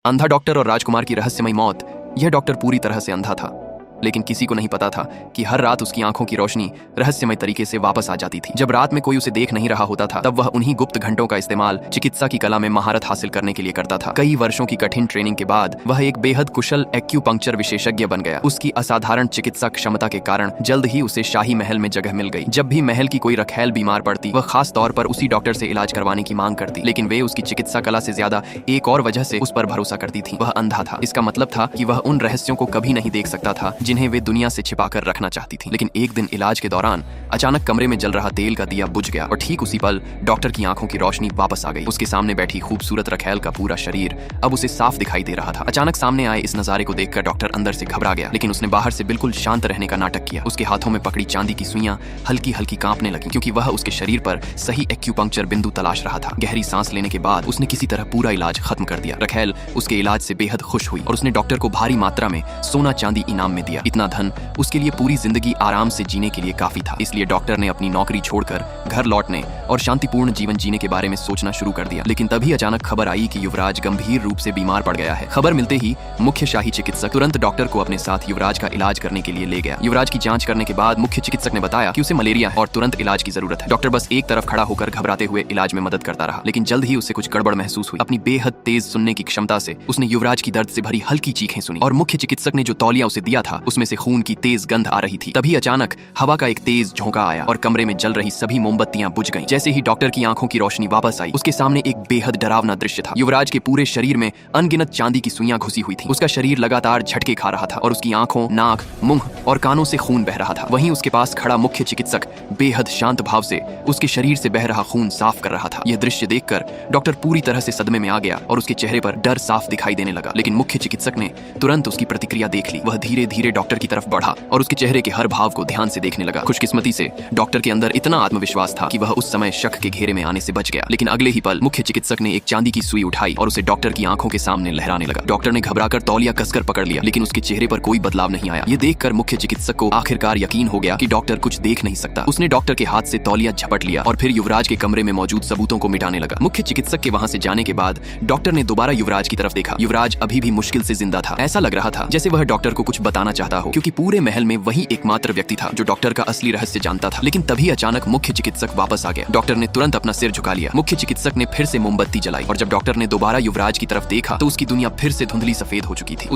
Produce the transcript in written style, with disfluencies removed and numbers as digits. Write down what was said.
अंधा डॉक्टर और राजकुमार की रहस्यमयी मौत। यह डॉक्टर पूरी तरह से अंधा था, लेकिन किसी को नहीं पता था कि हर रात उसकी आंखों की रोशनी रहस्यमय तरीके से वापस आ जाती थी। जब रात में कोई उसे देख नहीं रहा होता था, तब वह उन्हीं गुप्त घंटों का इस्तेमाल चिकित्सा की कला में महारत हासिल करने के लिए करता था। कई वर्षों की कठिन ट्रेनिंग के बाद वह एक बेहद कुशल एक्यूपंक्चर विशेषज्ञ बन गया। उसकी असाधारण चिकित्सा क्षमता के कारण जल्द ही उसे शाही महल में जगह मिल गई। जब भी महल की कोई रखैल बीमार पड़ती, वह खास तौर पर उसी डॉक्टर से इलाज करवाने की मांग करती, लेकिन वे उसकी चिकित्सा कला से ज्यादा एक और वजह से उस पर भरोसा करती थी। वह अंधा था। इसका मतलब था कि वह उन रहस्यों को कभी नहीं देख सकता था जिन्हें वे दुनिया से छिपाकर रखना चाहती थी। लेकिन एक दिन इलाज के दौरान अचानक कमरे में जल रहा तेल का दिया बुझ गया और ठीक उसी पल डॉक्टर की आंखों की रोशनी वापस आ गई। उसके सामने बैठी खूबसूरत रखैल का पूरा शरीर अब उसे साफ दिखाई दे रहा था। अचानक सामने आए इस नजारे को देखकर डॉक्टर अंदर से घबरा गया, लेकिन उसने बाहर से बिल्कुल शांत रहने का नाटक किया। उसके हाथों में पकड़ी चांदी की सुइयां हल्की हल्की कांपने लगी, क्योंकि वह उसके शरीर पर सही एक्यूपंक्चर बिंदु तलाश रहा था। गहरी सांस लेने के बाद उसने किसी तरह पूरा इलाज खत्म कर दिया। रखैल उसके इलाज से बेहद खुश हुई और उसने डॉक्टर को भारी मात्रा में सोना चांदी इनाम में दिया। इतना धन उसके लिए पूरी जिंदगी आराम से जीने के लिए काफी था। इसलिए डॉक्टर ने अपनी नौकरी छोड़कर घर लौटने और शांतिपूर्ण जीवन जीने के बारे में सोचना शुरू कर दिया। लेकिन तभी अचानक खबर आई कि युवराज गंभीर रूप से बीमार पड़ गया है। खबर मिलते ही मुख्य शाही चिकित्सक तुरंत डॉक्टर को अपने साथ युवराज का इलाज करने के लिए ले गया। युवराज की जांच करने के बाद मुख्य चिकित्सक ने बताया कि उसे मलेरिया है और तुरंत इलाज की जरूरत है। डॉक्टर बस एक तरफ खड़ा होकर घबराते हुए इलाज में मदद करता रहा, लेकिन जल्द ही उसे कुछ गड़बड़ महसूस हुई। अपनी बेहद तेज सुनने की क्षमता से उसने युवराज की दर्द से भरी हल्की चीखें सुनी और मुख्य चिकित्सक ने जो तौलिया उसे दिया था उसमें से खून की तेज गंध आ रही थी। तभी अचानक हवा का एक तेज झोंका आया और कमरे में जल रही सभी मोमबत्तियां बुझ गईं। जैसे ही डॉक्टर की आंखों की रोशनी वापस आई, उसके सामने एक बेहद डरावना दृश्य था। युवराज के पूरे शरीर में अनगिनत चांदी की सुइयां घुसी हुई थी। उसका शरीर लगातार झटके खा रहा था और उसकी आंखों, नाक, मुंह और कानों से खून बह रहा था। वहीं उसके पास खड़ा मुख्य चिकित्सक बेहद शांत भाव से उसके शरीर से बह रहा खून साफ कर रहा था। यह दृश्य देखकर डॉक्टर पूरी तरह से सदमे में आ गया और उसके चेहरे पर डर साफ दिखाई देने लगा। लेकिन मुख्य चिकित्सक ने तुरंत उसकी प्रतिक्रिया देख ली। वह धीरे धीरे डॉक्टर की तरफ बढ़ा और उसके चेहरे के हर भाव को ध्यान से देखने लगा। खुशकिस्मती से डॉक्टर के अंदर इतना आत्मविश्वास था कि वह उस समय शक के घेरे में आने से बच गया। लेकिन अगले ही पल मुख्य चिकित्सक ने एक चांदी की सुई उठाई और उसे डॉक्टर की आंखों के सामने लहराने लगा। डॉक्टर ने घबराकर तौलिया कसकर पकड़ लिया, लेकिन उसके चेहरे पर कोई बदलाव नहीं आया। ये देखकर मुख्य चिकित्सक को आखिरकार यकीन हो गया कि डॉक्टर कुछ देख नहीं सकता। उसने डॉक्टर के हाथ से तौलिया झपट लिया और फिर युवराज के कमरे में मौजूद सबूतों को मिटाने लगा। मुख्य चिकित्सक के वहां से जाने के बाद डॉक्टर ने दोबारा युवराज की तरफ देखा। युवराज अभी भी मुश्किल से जिंदा था। ऐसा लग रहा था जैसे वह डॉक्टर को कुछ बताना चाहता हो, क्योंकि पूरे महल में वही एकमात्र व्यक्ति था जो डॉक्टर का असली रहस्य जानता था। लेकिन तभी अचानक मुख्य चिकित्सक वापस आ गया। डॉक्टर ने तुरंत अपना सिर झुका लिया। मुख्य चिकित्सक ने फिर से मोमबत्ती जलाई और जब डॉक्टर ने दोबारा युवराज की तरफ देखा तो उसकी दुनिया फिर से धुंधली सफेद हो चुकी थी।